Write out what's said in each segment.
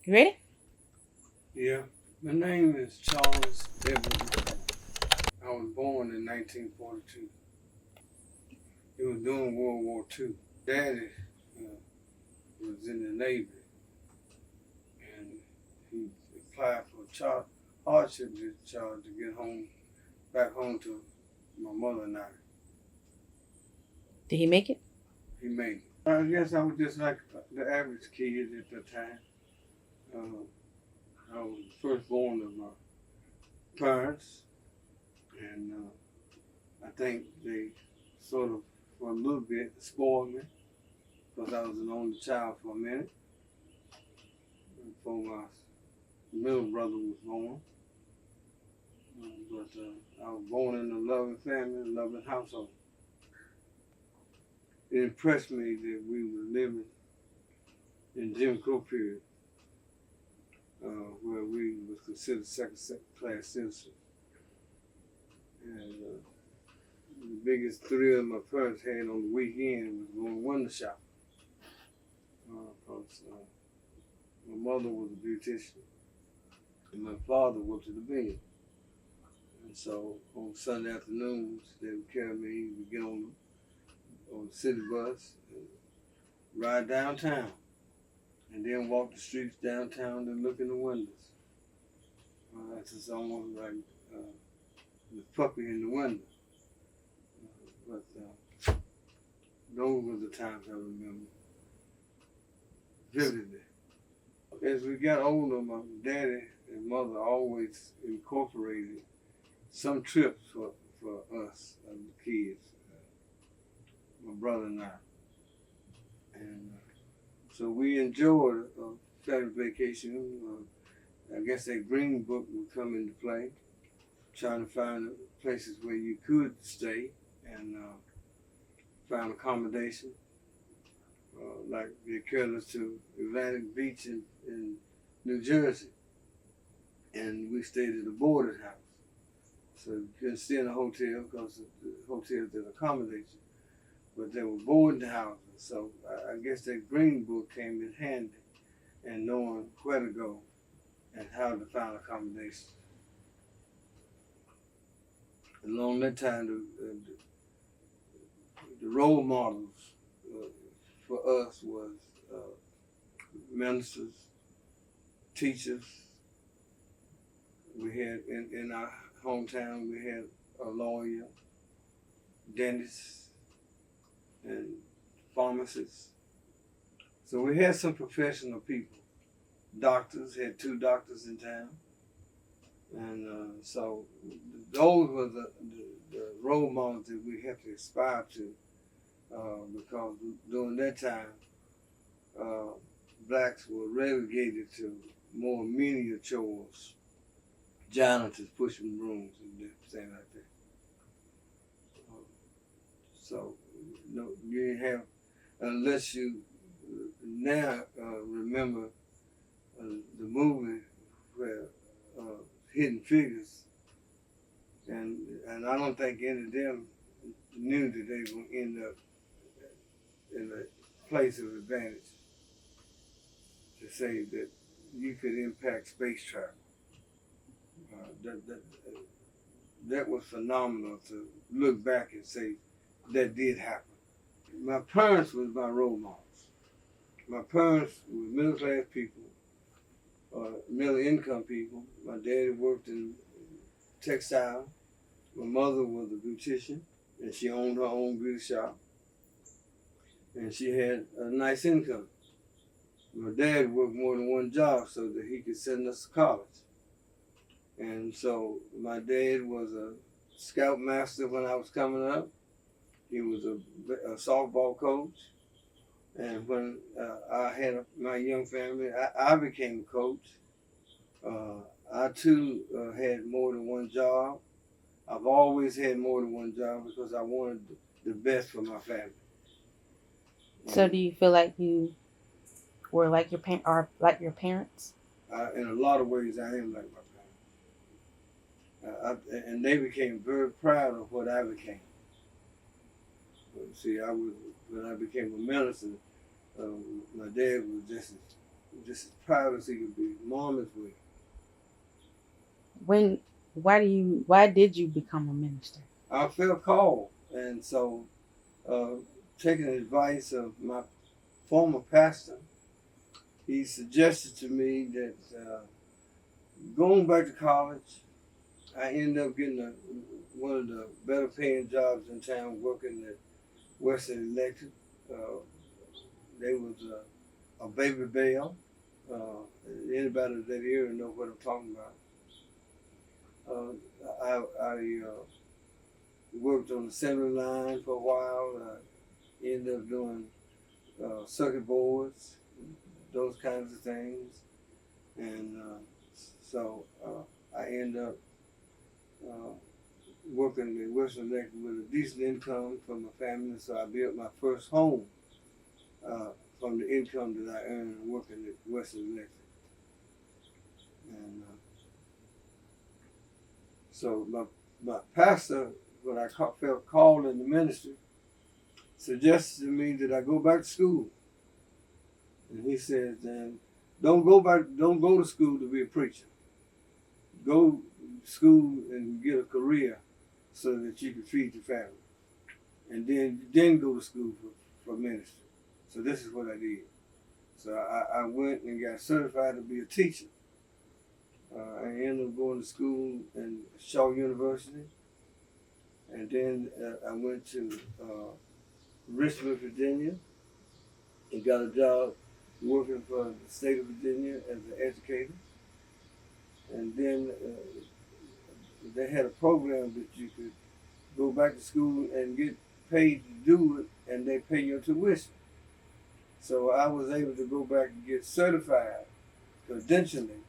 You ready? Yeah, my name is Charles Edward. I was born in 1942. It was during World War II. Daddy uh, was in the Navy, and he applied for a hardship discharge to get back home to my mother and I. Did he make it? He made it. I guess I was just like the average kid at the time. I was the firstborn of my parents, and I think they sort of, for a little bit, spoiled me because I was an only child for a minute before my middle brother was born. But I was born in a loving family, a loving household. It impressed me that we were living in Jim Crow period, where we was considered second class citizens. And the biggest thrill my parents had on the weekend was going window shopping. Because my mother was a beautician and my father worked at the bed. And so on Sunday afternoons, they would carry me, we'd get on the city bus and ride downtown and then walk the streets downtown and look in the windows. It's just almost like the puppy in the window. But those were the times I remember vividly. As we got older, my daddy and mother always incorporated some trips for us, the kids, my brother and I. And so we enjoyed a family vacation. I guess that green book would come into play, trying to find places where you could stay and find accommodation. Like they carried us to Atlantic Beach in New Jersey, and we stayed at a boarded house. So you couldn't stay in a hotel because the hotel didn't accommodate you, but they were boarding houses. So I guess that green book came in handy, and knowing where to go and how to find accommodation. Along that time, the role models for us was ministers, teachers. We had in our hometown, we had a lawyer, dentists, and pharmacists. So we had some professional people. Doctors, had 2 doctors in town. And so those were the role models that we have to aspire to, because during that time, blacks were relegated to more menial chores, janitors pushing brooms and things like that. So you didn't have, unless you now remember the movie where Hidden Figures, and I don't think any of them knew that they were going to end up in a place of advantage to say that you could impact space travel. That was phenomenal to look back and say that did happen. My parents was my role models. My parents were middle class people, middle income people. My daddy worked in textile. My mother was a beautician, and she owned her own beauty shop, and she had a nice income. My dad worked more than one job so that he could send us to college. And so my dad was a scoutmaster when I was coming up. He was a softball coach. And when I had my young family, I became a coach. I too had more than one job. I've always had more than one job because I wanted the best for my family. So, do you feel like you were like your parents? In a lot of ways, I am like my parents. And they became very proud of what I became. See, when I became a minister, my dad was just as just as proud as he could be. Mom as well. Why did you become a minister? I felt called, and so uh, taking advice of my former pastor, he suggested to me that going back to college, I ended up getting one of the better paying jobs in town, working at Western Electric. Uh, they was a Baby Bell. Anybody that area know what I'm talking about. I worked on the assembly line for a while. I ended up doing circuit boards, those kinds of things, and so I ended up uh, working in Western Electric with a decent income from my family. So I built my first home from the income that I earned working at Western Electric, and so my pastor, when I felt called in the ministry, suggested to me that I go back to school. And he said, then don't go to school to be a preacher. Go to school and get a career so that you can feed your family. And then go to school for ministry. So this is what I did. So I went and got certified to be a teacher. I ended up going to school in Shaw University. And then I went to Richmond, Virginia, and got a job working for the state of Virginia as an educator. And then they had a program that you could go back to school and get paid to do it, and they pay your tuition. So I was able to go back and get certified credentialing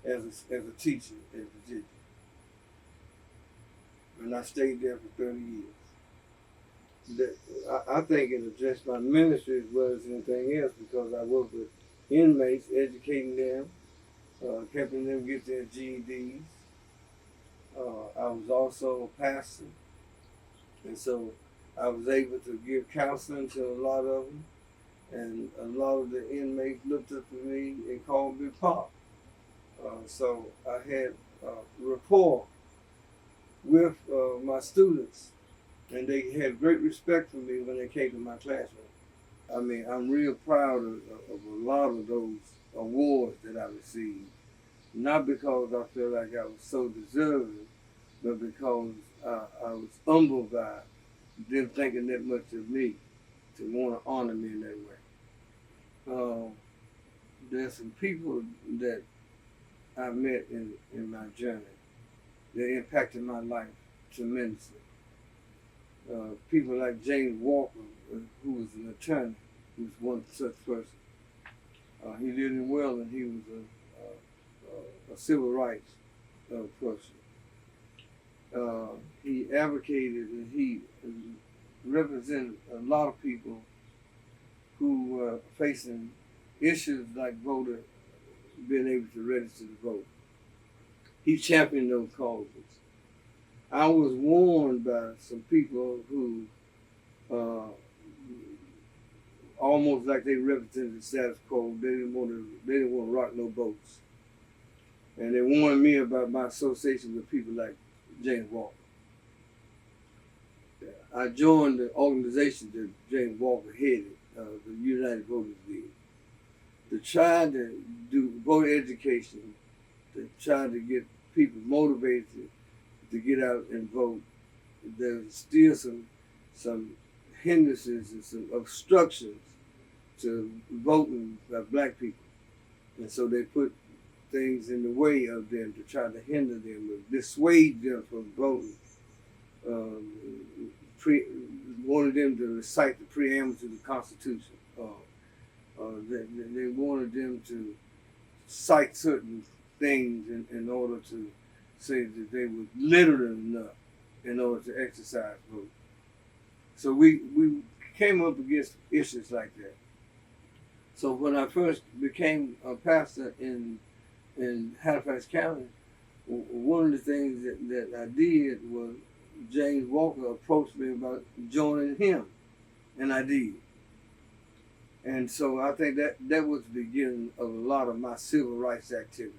as a teacher in Virginia. And I stayed there for 30 years. I think it addressed my ministry as well as anything else, because I worked with inmates, educating them, helping them get their GEDs. I was also a pastor, and so I was able to give counseling to a lot of them, and a lot of the inmates looked up to me and called me Pop. So I had rapport with my students, and they had great respect for me when they came to my classroom. I mean, I'm real proud of a lot of those awards that I received, not because I feel like I was so deserving, but because I was humbled by them thinking that much of me to want to honor me in that way. There's some people that I met in my journey that impacted my life tremendously. People like James Walker, who was an attorney, who was one such person. He lived in Welland. He was a civil rights person. He advocated and he represented a lot of people who were facing issues like voter being able to register to vote. He championed those causes. I was warned by some people who almost like they represented the status quo. They didn't want to rock no boats, and they warned me about my association with people like James Walker. I joined the organization that James Walker headed, the United Voters League, to try to do voter education, to try to get people motivated to get out and vote. There's still some hindrances and some obstructions to voting by black people. And so they put things in the way of them to try to hinder them or dissuade them from voting. Wanted them to recite the preamble to the Constitution. They wanted them to cite certain things in order to say that they were literate enough in order to exercise vote. So we came up against issues like that. So when I first became a pastor in Halifax County, one of the things that I did was James Walker approached me about joining him, and I did. And so I think that was the beginning of a lot of my civil rights activities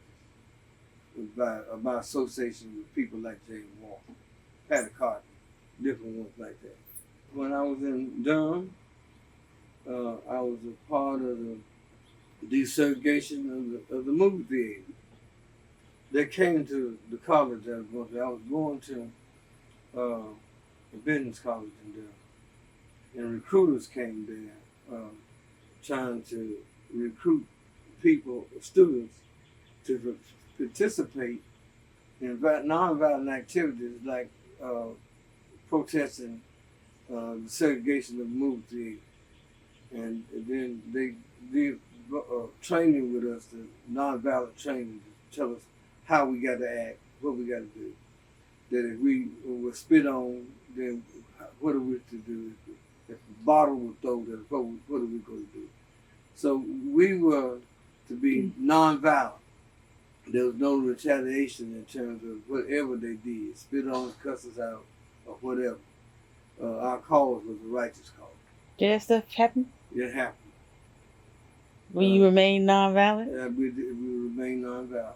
by association with people like James Walker, Patty Carter, different ones like that. When I was in Durham, I was a part of the desegregation of the movie theater. They came to the college I was going to. I was going to a business college in Durham, and recruiters came there trying to recruit people, students, to participate in nonviolent activities like protesting the segregation of the movie theater. And then they did training with us, the nonviolent training, to tell us how we got to act, what we got to do. That if we were spit on, then what are we to do? If a bottle was thrown at us, what are we going to do? So we were to be nonviolent. There was no retaliation in terms of whatever they did, spit on us, cuss us out, or whatever. Our cause was a righteous cause. Did that stuff happen? It happened. When you remain nonviolent? We remain nonviolent.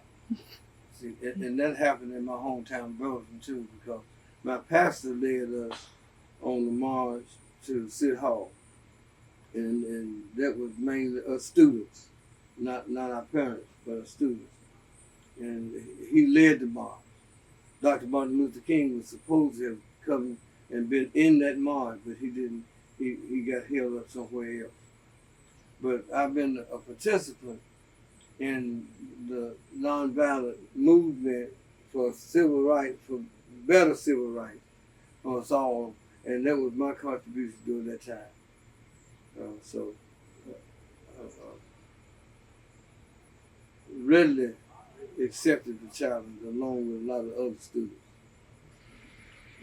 See, and that happened in my hometown, Burlington, too, because my pastor led us on the march to City Hall. And that was mainly us students, not our parents, but us students. And he led the march. Dr. Martin Luther King was supposed to have come and been in that march, but he didn't. He got held up somewhere else. But I've been a participant in the nonviolent movement for civil rights, for better civil rights for us all, and that was my contribution during that time. Readily accepted the challenge along with a lot of other students.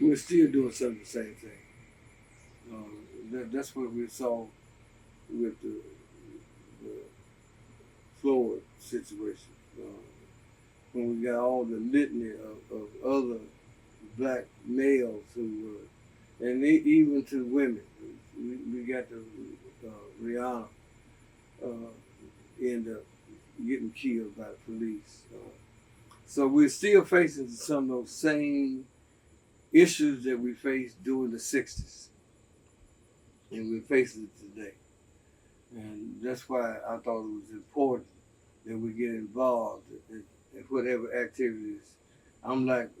We're still doing some of the same thing. That's what we saw with the Floyd situation. When we got all the litany of other black males who were, and even to women, we got to Rihanna end up getting killed by the police. So we're still facing some of those same issues that we faced during the 60s. And we're facing it today. And that's why I thought it was important that we get involved in whatever activities. I'm like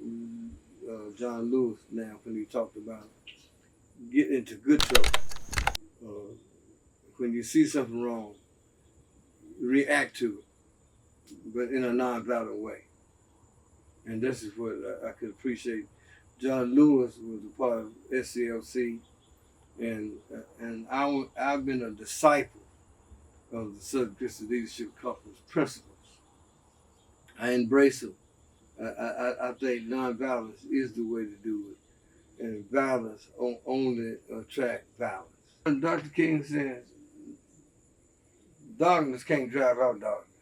John Lewis now when he talked about getting into good trouble. When you see something wrong, react to it, but in a nonviolent way. And this is what I could appreciate. John Lewis was a part of SCLC, and I've been a disciple of the Southern Christian Leadership Conference principles. I embrace them. I think nonviolence is the way to do it, and violence only attracts violence. And Dr. King says, darkness can't drive out darkness.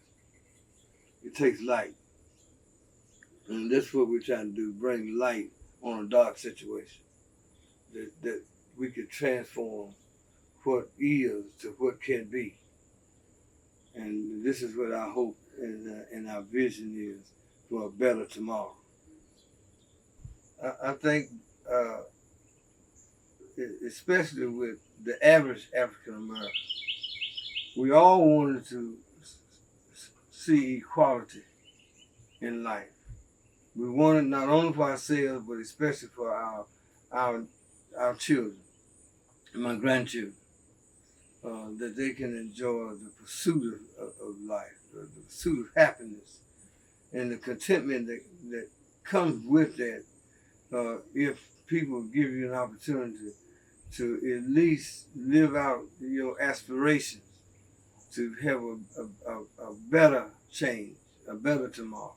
It takes light. And that's what we're trying to do, bring light on a dark situation. That we could transform what is to what can be. And this is what our hope and our vision is for a better tomorrow. I think, especially with the average African American, we all wanted to see equality in life. We wanted not only for ourselves, but especially for our children and my grandchildren, that they can enjoy the pursuit of life, the pursuit of happiness, and the contentment that comes with that. If people give you an opportunity to at least live out your aspirations, to have a better change, a better tomorrow.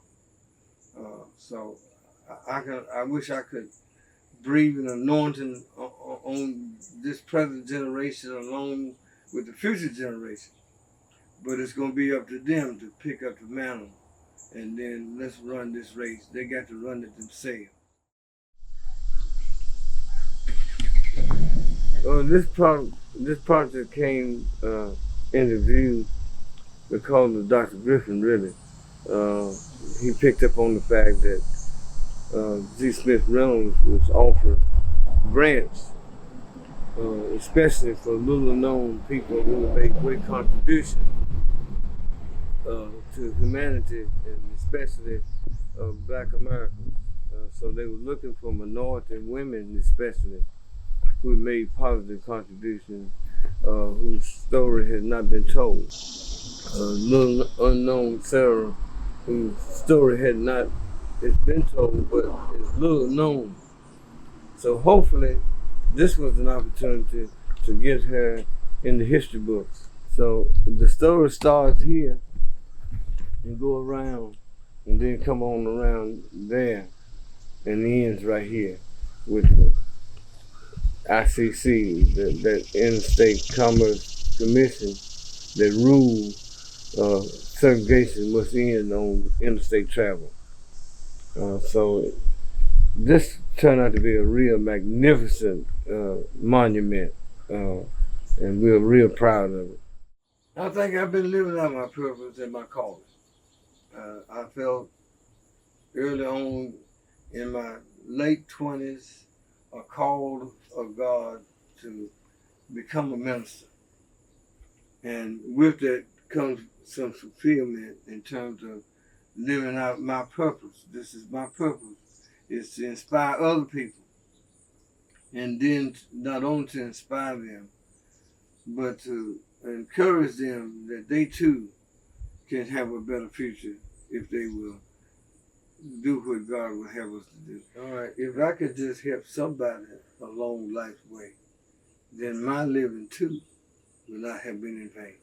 So I wish I could breathe an anointing on this present generation along with the future generation. But it's going to be up to them to pick up the mantle, and then let's run this race. They got to run it themselves. This project came interview because of Dr. Griffin, really. He picked up on the fact that G. Smith Reynolds was offering grants, especially for little known people who made great contributions to humanity and especially Black Americans. So they were looking for minority women, especially, who made positive contributions, whose story had not been told. Little unknown Sarah, whose story had not it's been told, but is little known. So hopefully, this was an opportunity to get her in the history books. So the story starts here and go around, and then come on around there, and ends right here with the ICC, that Interstate Commerce Commission that rules segregation must end on interstate travel. So this turned out to be a real magnificent monument, and we're real proud of it. I think I've been living out my purpose and my calling. I felt early on in my late 20s a call of God to become a minister. And with that comes some fulfillment in terms of living out my purpose. This is my purpose, is to inspire other people. And then not only to inspire them, but to encourage them that they too can have a better future if they will do what God will have us to do. All right, if I could just help somebody along life's way, then my living too will not have been in vain.